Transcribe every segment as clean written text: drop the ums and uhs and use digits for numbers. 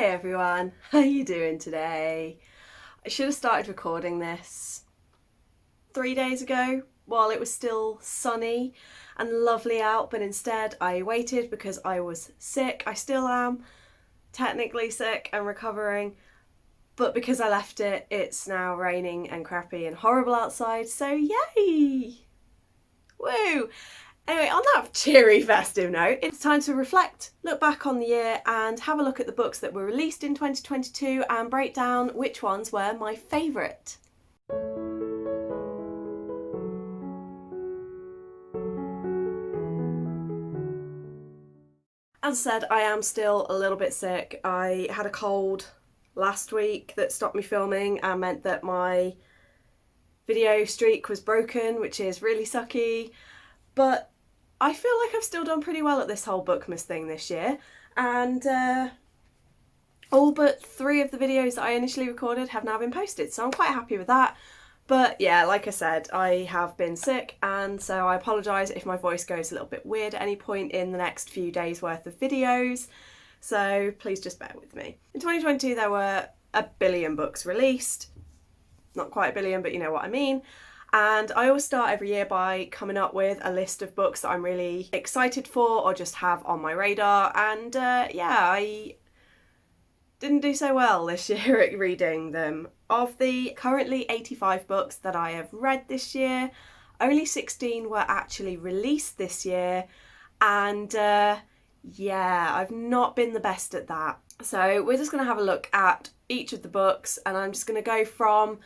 Hey everyone, how you doing today? I should have started recording this 3 days ago while it was still sunny and lovely out, but instead I waited because I was sick. I still am technically sick and recovering, but because I left it, it's now raining and crappy and horrible outside, so yay! Woo! Anyway, on that cheery, festive note, it's time to reflect, look back on the year and have a look at the books that were released in 2022 and break down which ones were my favourite. As I said, I am still a little bit sick. I had a cold last week that stopped me filming and meant that my video streak was broken, which is really sucky, but I feel like I've still done pretty well at this whole Bookmas thing this year, and all but 3 of the videos that I initially recorded have now been posted, so I'm quite happy with that. But yeah, like I said, I have been sick, and so I apologise if my voice goes a little bit weird at any point in the next few days worth of videos, so please just bear with me. In 2022 there were a billion books released, not quite a billion, but you know what I mean. And I always start every year by coming up with a list of books that I'm really excited for or just have on my radar. And yeah, I didn't do so well this year at reading them. Of the currently 85 books that I have read this year, only 16 were actually released this year. And yeah, I've not been the best at that. So we're just going to have a look at each of the books, and I'm just going to go from,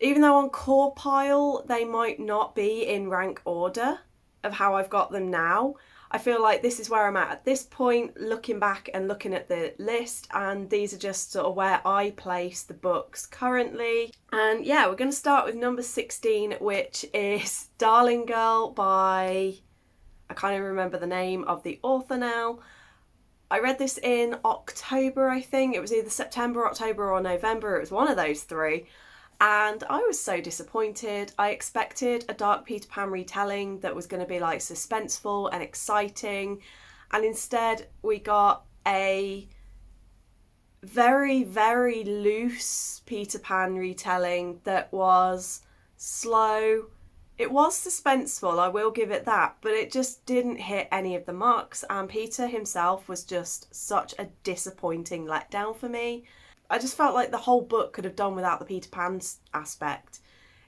even though on CawPile they might not be in rank order of how I've got them now, I feel like this is where I'm at this point, looking back and looking at the list, and these are just sort of where I place the books currently. And yeah, we're going to start with number 16, which is Darling Girl by, I can't even remember the name of the author now. I read this in October, I think. It was either September, October or November. It was one of those 3. And I was so disappointed. I expected a Dark Peter Pan retelling that was going to be like suspenseful and exciting, and instead we got a very, very loose Peter Pan retelling that was slow. It was suspenseful, I will give it that, but it just didn't hit any of the marks, and Peter himself was just such a disappointing letdown for me. I just felt like the whole book could have done without the Peter Pan aspect.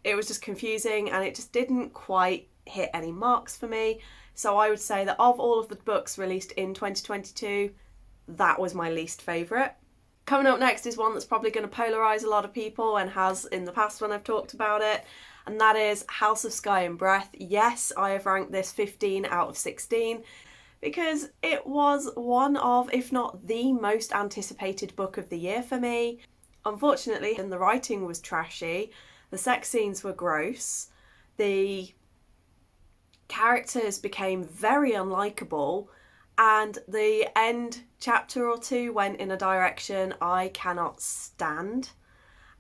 It was just confusing and it just didn't quite hit any marks for me. So I would say that of all of the books released in 2022, that was my least favourite. Coming up next is one that's probably going to polarise a lot of people and has in the past when I've talked about it, and that is House of Sky and Breath. Yes, I have ranked this 15 out of 16. Because it was one of, if not the most anticipated book of the year for me. Unfortunately, the writing was trashy, the sex scenes were gross, the characters became very unlikable, and the end chapter or 2 went in a direction I cannot stand.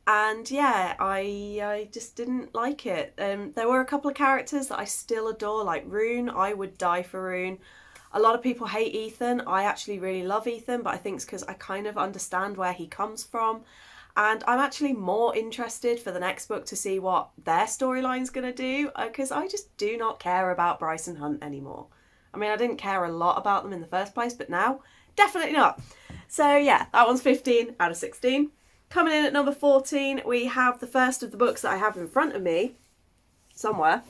And yeah, I just didn't like it. There were a couple of characters that I still adore, like Rune. I would die for Rune. A lot of people hate Ethan. I actually really love Ethan, but I think it's because I kind of understand where he comes from. And I'm actually more interested for the next book to see what their storyline's going to do, because I just do not care about Bryce and Hunt anymore. I mean, I didn't care a lot about them in the first place, but now, definitely not. So yeah, that one's 15 out of 16. Coming in at number 14, we have the first of the books that I have in front of me, somewhere,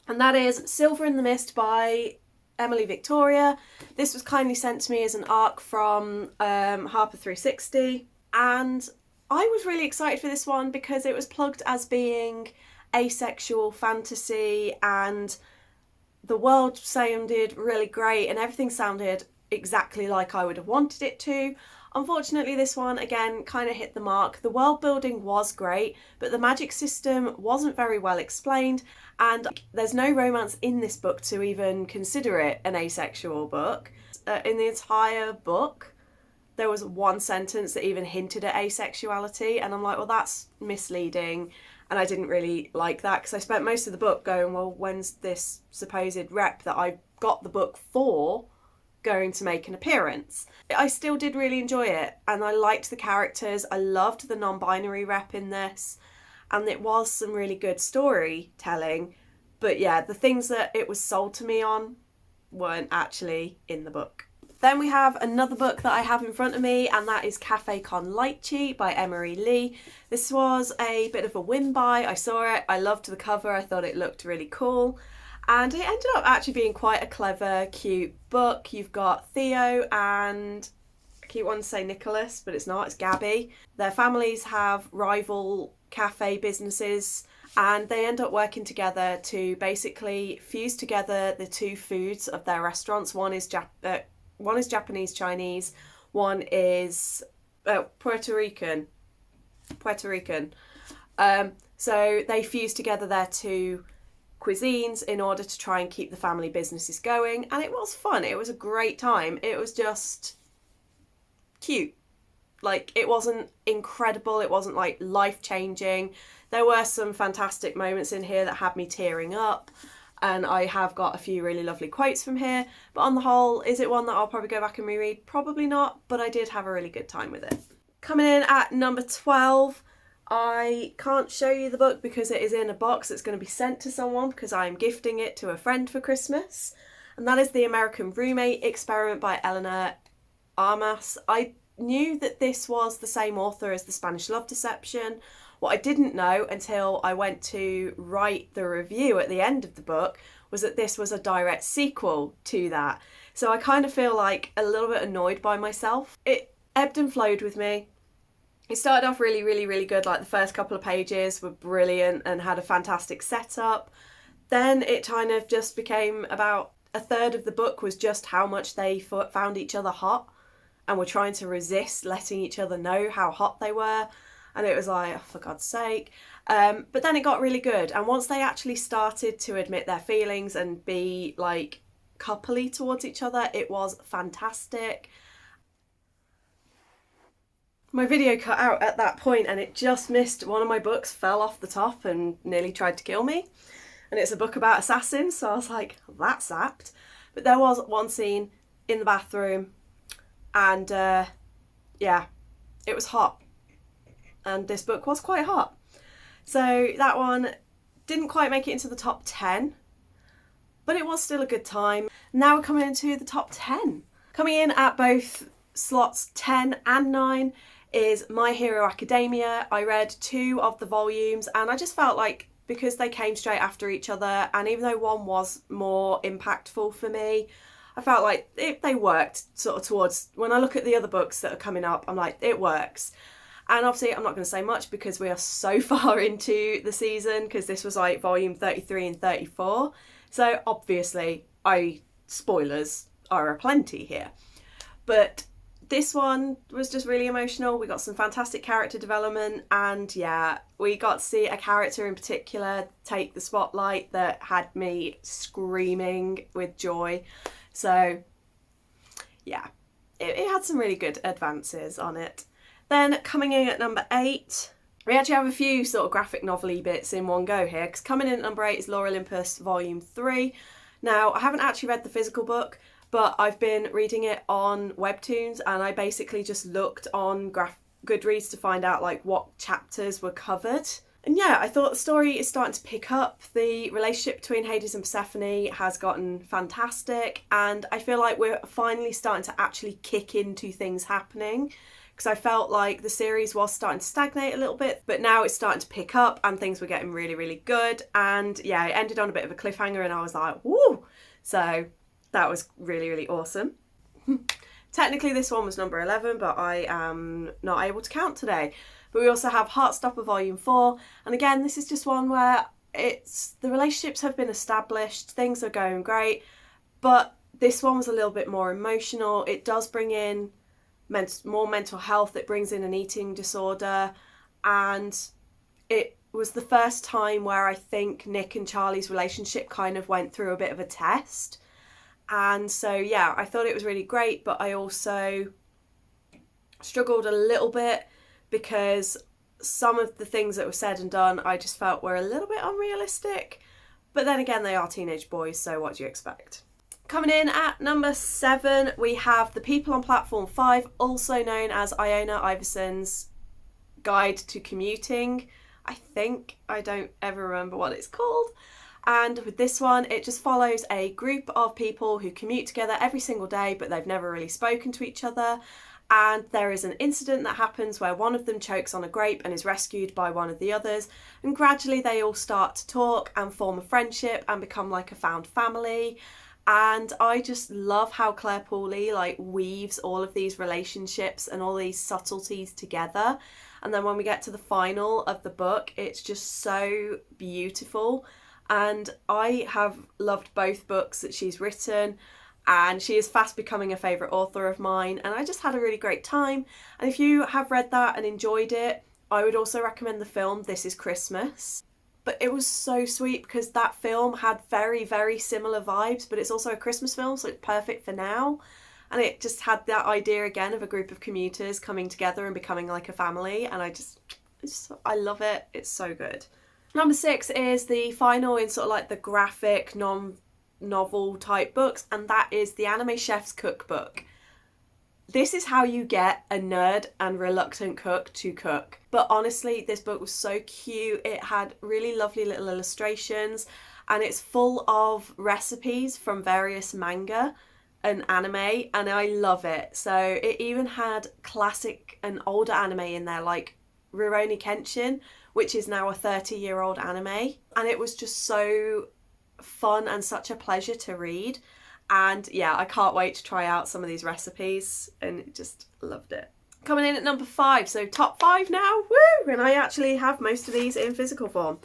and that is Silver in the Mist by Emily Victoria. This was kindly sent to me as an ARC from Harper 360, and I was really excited for this one because it was plugged as being asexual fantasy, and the world sounded really great and everything sounded exactly like I would have wanted it to. Unfortunately, this one again kind of hit the mark. The world building was great, but the magic system wasn't very well explained, and there's no romance in this book to even consider it an asexual book. In the entire book, there was one sentence that even hinted at asexuality, and I'm like, well, that's misleading, and I didn't really like that because I spent most of the book going, well, when's this supposed rep that I got the book for going to make an appearance. I still did really enjoy it, and I liked the characters. I loved the non-binary rep in this, and it was some really good storytelling. But yeah, the things that it was sold to me on weren't actually in the book. Then we have another book that I have in front of me, and that is Cafe con Lychee by Emery Lee. This was a bit of a whim buy. I saw it, I loved the cover, I thought it looked really cool. And it ended up actually being quite a clever, cute book. You've got Theo and, I keep wanting to say Nicholas, but it's not, it's Gabby. Their families have rival cafe businesses, and they end up working together to basically fuse together the two foods of their restaurants. One is Japanese Chinese, one is Puerto Rican. So they fuse together their two cuisines in order to try and keep the family businesses going, and it was fun. It was a great time. It was just cute. Like, it wasn't incredible, it wasn't like life-changing. There were some fantastic moments in here that had me tearing up, and I have got a few really lovely quotes from here, but on the whole, is it one that I'll probably go back and reread? Probably not, but I did have a really good time with it. Coming in at number 12, I can't show you the book because it is in a box that's going to be sent to someone because I'm gifting it to a friend for Christmas, and that is The American Roommate Experiment by Eleanor Armas. I knew that this was the same author as The Spanish Love Deception. What I didn't know until I went to write the review at the end of the book was that this was a direct sequel to that. So I kind of feel like a little bit annoyed by myself. It ebbed and flowed with me. It started off really, really, really good. Like, the first couple of pages were brilliant and had a fantastic setup. Then it kind of just became about a third of the book was just how much they found each other hot and were trying to resist letting each other know how hot they were. And it was like, oh, for God's sake. But then it got really good. And once they actually started to admit their feelings and be like coupley towards each other, it was fantastic. My video cut out at that point and it just missed. One of my books fell off the top and nearly tried to kill me. And it's a book about assassins, so I was like, that's apt. But there was one scene in the bathroom and yeah, it was hot. And this book was quite hot. So that one didn't quite make it into the top 10, but it was still a good time. Now we're coming into the top 10. Coming in at both slots 10 and 9 is My Hero Academia. I read 2 of the volumes and I just felt like, because they came straight after each other, and even though one was more impactful for me, I felt like they worked sort of towards, when I look at the other books that are coming up, I'm like, it works. And obviously I'm not going to say much because we are so far into the season, because this was like volume 33 and 34. So obviously spoilers are aplenty here. But this one was just really emotional. We got some fantastic character development, and yeah, we got to see a character in particular take the spotlight that had me screaming with joy. So yeah, it had some really good advances on it. Then coming in at number 8, we actually have a few sort of graphic novel-y bits in one go here, because coming in at number 8 is Lore Olympus Volume 3. Now, I haven't actually read the physical book, but I've been reading it on Webtoons, and I basically just looked on Goodreads to find out like what chapters were covered. And yeah, I thought the story is starting to pick up. The relationship between Hades and Persephone has gotten fantastic, and I feel like we're finally starting to actually kick into things happening, because I felt like the series was starting to stagnate a little bit, but now it's starting to pick up and things were getting really, really good. And yeah, it ended on a bit of a cliffhanger and I was like, woo! So that was really, really awesome. Technically this one was number 11, but I am not able to count today. But we also have Heartstopper Volume 4. And again, this is just one where the relationships have been established, things are going great, but this one was a little bit more emotional. It does bring in more mental health, it brings in an eating disorder, and it was the first time where I think Nick and Charlie's relationship kind of went through a bit of a test. And so yeah, I thought it was really great, but I also struggled a little bit because some of the things that were said and done I just felt were a little bit unrealistic. But then again, they are teenage boys, so what do you expect? Coming in at number 7, we have The People on Platform 5, also known as Iona Iverson's Guide to Commuting. I don't ever remember what it's called. And with this one, it just follows a group of people who commute together every single day, but they've never really spoken to each other. And there is an incident that happens where one of them chokes on a grape and is rescued by one of the others. And gradually they all start to talk and form a friendship and become like a found family. And I just love how Claire Pooley weaves all of these relationships and all these subtleties together. And then when we get to the final of the book, it's just so beautiful. And I have loved both books that she's written, and she is fast becoming a favourite author of mine, and I just had a really great time. And if you have read that and enjoyed it, I would also recommend the film This Is Christmas. But it was so sweet because that film had very, very similar vibes, but it's also a Christmas film, so it's perfect for now. And it just had that idea again of a group of commuters coming together and becoming like a family, and I love it. It's so good. Number 6 is the final in sort of like the graphic non-novel type books, and that is The Anime Chef's Cookbook. This is how you get a nerd and reluctant cook to cook. But honestly, this book was so cute. It had really lovely little illustrations, and it's full of recipes from various manga and anime, and I love it. So it even had classic and older anime in there, like Rurouni Kenshin, which is now a 30-year-old anime, and it was just so fun and such a pleasure to read. And yeah, I can't wait to try out some of these recipes, and just loved it. Coming in at number 5, so top 5 now, woo! And I actually have most of these in physical form.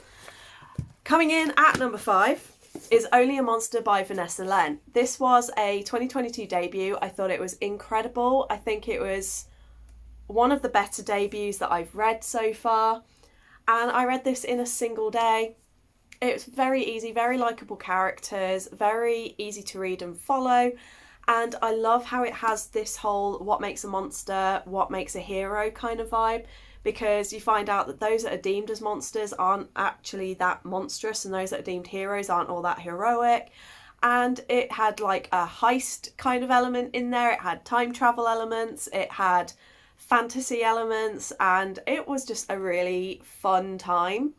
Coming in at number 5 is Only a Monster by Vanessa Len. This was a 2022 debut. I thought it was incredible. I think it was one of the better debuts that I've read so far. And I read this in a single day. It was very easy, very likeable characters, very easy to read and follow. And I love how it has this whole what makes a monster, what makes a hero kind of vibe, because you find out that those that are deemed as monsters aren't actually that monstrous, and those that are deemed heroes aren't all that heroic. And it had like a heist kind of element in there. It had time travel elements. It had fantasy elements, and it was just a really fun time,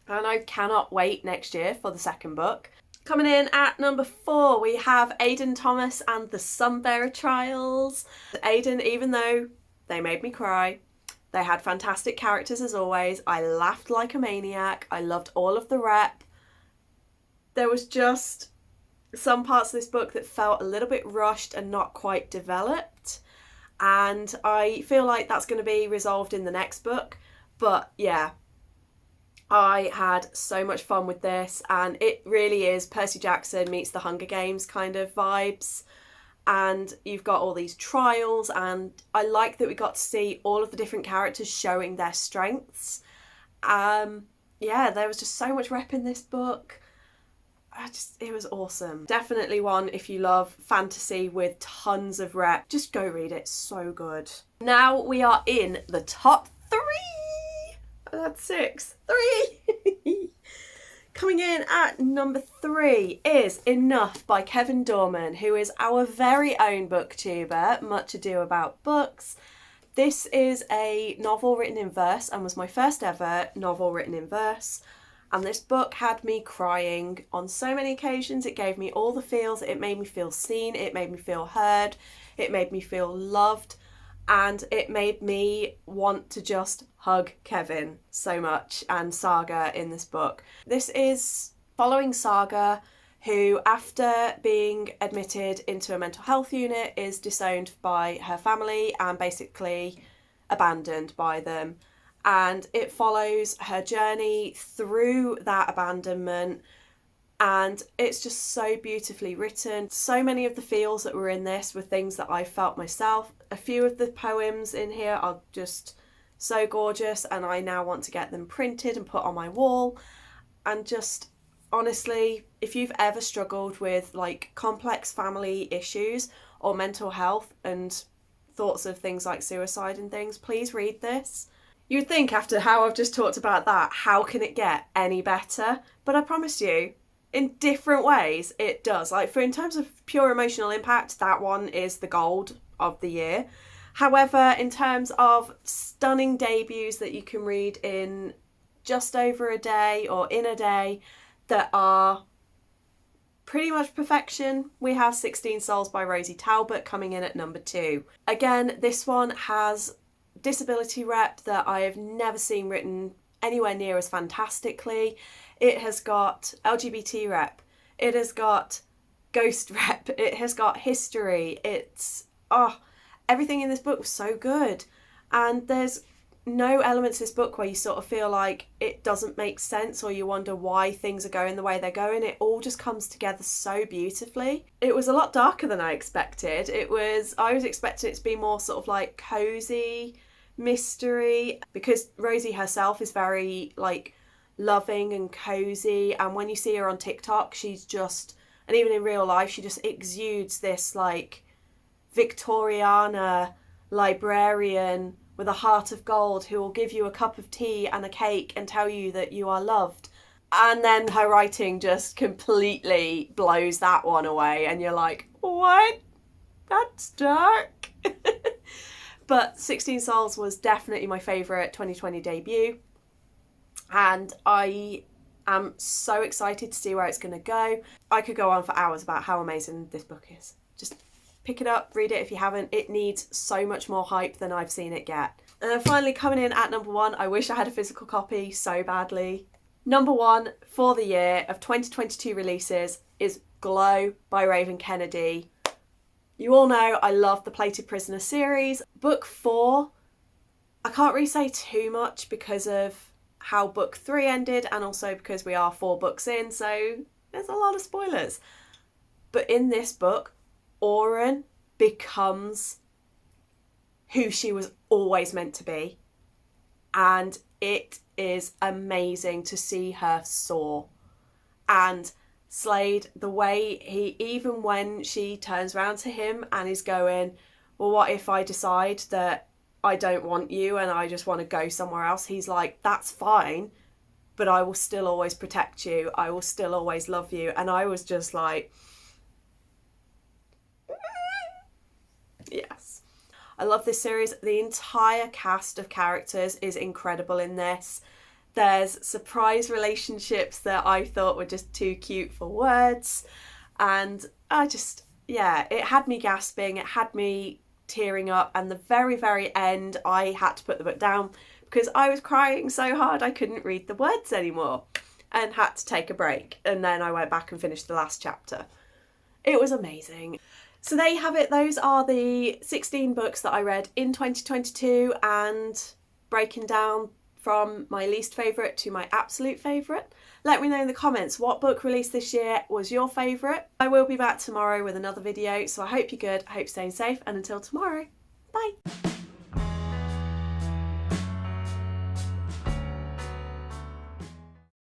and I cannot wait next year for the second book. Coming in at number 4, we have Aidan Thomas and the Sunbearer Trials. Aidan, even though they made me cry, they had fantastic characters as always. I laughed like a maniac. I loved all of the rep. There was just some parts of this book that felt a little bit rushed and not quite developed, and I feel like that's going to be resolved in the next book. But yeah, I had so much fun with this, and it really is Percy Jackson meets the Hunger Games kind of vibes. And you've got all these trials, and I like that we got to see all of the different characters showing their strengths. Yeah, there was just so much rep in this book. It was awesome. Definitely one if you love fantasy with tons of rep. Just go read it, so good. Now we are in the top 3. That's 6. 3. Coming in at number 3 is Enough by Kevin Dorman, who is our very own booktuber, Much Ado About Books. This is a novel written in verse and was my first ever novel written in verse. And this book had me crying on so many occasions. It gave me all the feels. It made me feel seen. It made me feel heard. It made me feel loved. And it made me want to just hug Kevin so much, and Saga in this book. This is following Saga, who, after being admitted into a mental health unit, is disowned by her family and basically abandoned by them. And it follows her journey through that abandonment, and it's just so beautifully written. So many of the feels that were in this were things that I felt myself. A few of the poems in here are just so gorgeous, and I now want to get them printed and put on my wall. And just honestly, if you've ever struggled with like complex family issues or mental health and thoughts of things like suicide and things, please read this. You would think after how I've just talked about that, how can it get any better? But I promise you, in different ways, it does. Like, in terms of pure emotional impact, that one is the gold of the year. However, in terms of stunning debuts that you can read in just over a day or in a day that are pretty much perfection, we have 16 Souls by Rosie Talbot coming in at number 2. Again, this one has disability rep that I have never seen written anywhere near as fantastically. It has got LGBT rep. It has got ghost rep. It has got history. Everything in this book was so good. And there's no elements of this book where you sort of feel like it doesn't make sense or you wonder why things are going the way they're going. It all just comes together so beautifully. It was a lot darker than I expected. I was expecting it to be more sort of like cozy mystery, because Rosie herself is very like loving and cozy, and when you see her on TikTok, she's just, and even in real life, she just exudes this like Victoriana librarian with a heart of gold who will give you a cup of tea and a cake and tell you that you are loved. And then her writing just completely blows that one away, and you're like, what? That's dark. But 16 Souls was definitely my favourite 2020 debut, and I am so excited to see where it's going to go. I could go on for hours about how amazing this book is. Just pick it up, read it if you haven't. It needs so much more hype than I've seen it get. And then finally, coming in at number 1, I wish I had a physical copy so badly. Number 1 for the year of 2022 releases is Glow by Raven Kennedy. You all know I love the Plated Prisoner series. Book 4, I can't really say too much because of how book 3 ended, and also because we are 4 books in, so there's a lot of spoilers. But in this book, Auron becomes who she was always meant to be, and it is amazing to see her soar. And Slade, the way he, even when she turns around to him and is going, well, what if I decide that I don't want you and I just want to go somewhere else? He's like, that's fine, but I will still always protect you. I will still always love you. And I was just like, yes. I love this series. The entire cast of characters is incredible in this. There's surprise relationships that I thought were just too cute for words. And it had me gasping. It had me tearing up. And the very, very end, I had to put the book down because I was crying so hard I couldn't read the words anymore and had to take a break. And then I went back and finished the last chapter. It was amazing. So there you have it. Those are the 16 books that I read in 2022, and breaking down from my least favourite to my absolute favourite. Let me know in the comments what book released this year was your favourite. I will be back tomorrow with another video, so I hope you're good, I hope you're staying safe, and until tomorrow, bye!